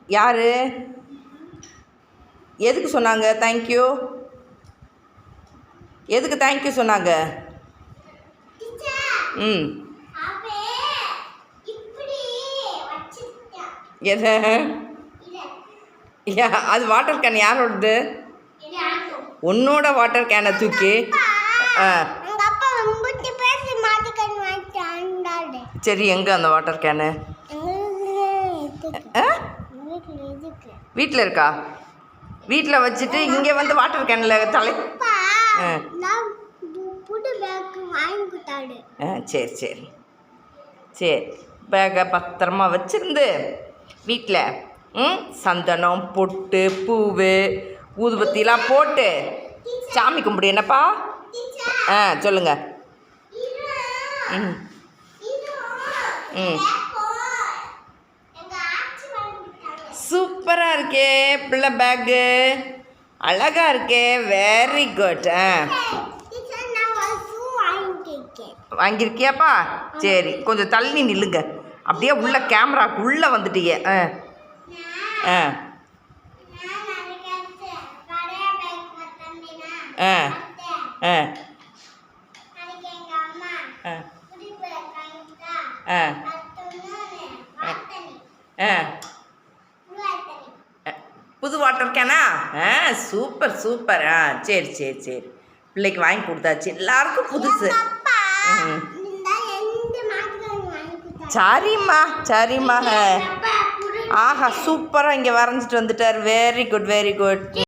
யார் எதுக்கு சொன்னாங்க தேங்க்யூ? எதுக்கு தேங்க்யூ சொன்னாங்க? ம் எது அது வாட்டர் கேன் யாரோடது? உன்னோட வாட்டர் கேனை தூக்கி சரி, எங்கே அந்த வாட்டர் கேனு? வீட்டில் இருக்கா? வீட்டில் வச்சுட்டு இங்கே வந்து வாட்டர் கேனில் சரி சரி சரி, பேக்கை பத்திரமா வச்சுருந்து வீட்டில் சந்தனம், பொட்டு, பூவு, ஊதுபத்திலாம் போட்டு சாமி கும்பிடு. என்னப்பா? சொல்லுங்கள். ம் ம் சூப்பராக இருக்கே பிள்ளை பேக்கு, அழகாக இருக்கே, வெரி குட். வாங்கியிருக்கியாப்பா? சரி, கொஞ்சம் தள்ளி நில்லுங்க, அப்படியே உள்ள கேமராக்கு உள்ளே வந்துட்டீங்க. ஆ ஆ ஆ ஆ ஆ புது வாட்டர் கேனா? Super super. சரி சரி சரி, பிள்ளைக்கு வாங்கி கொடுத்தாச்சு, எல்லாருக்கும் புதுசு. சரிம்மா சரிம்மா. ஆஹா, சூப்பராக இங்கே வரைஞ்சிட்டு வந்துட்டார். Very good very good.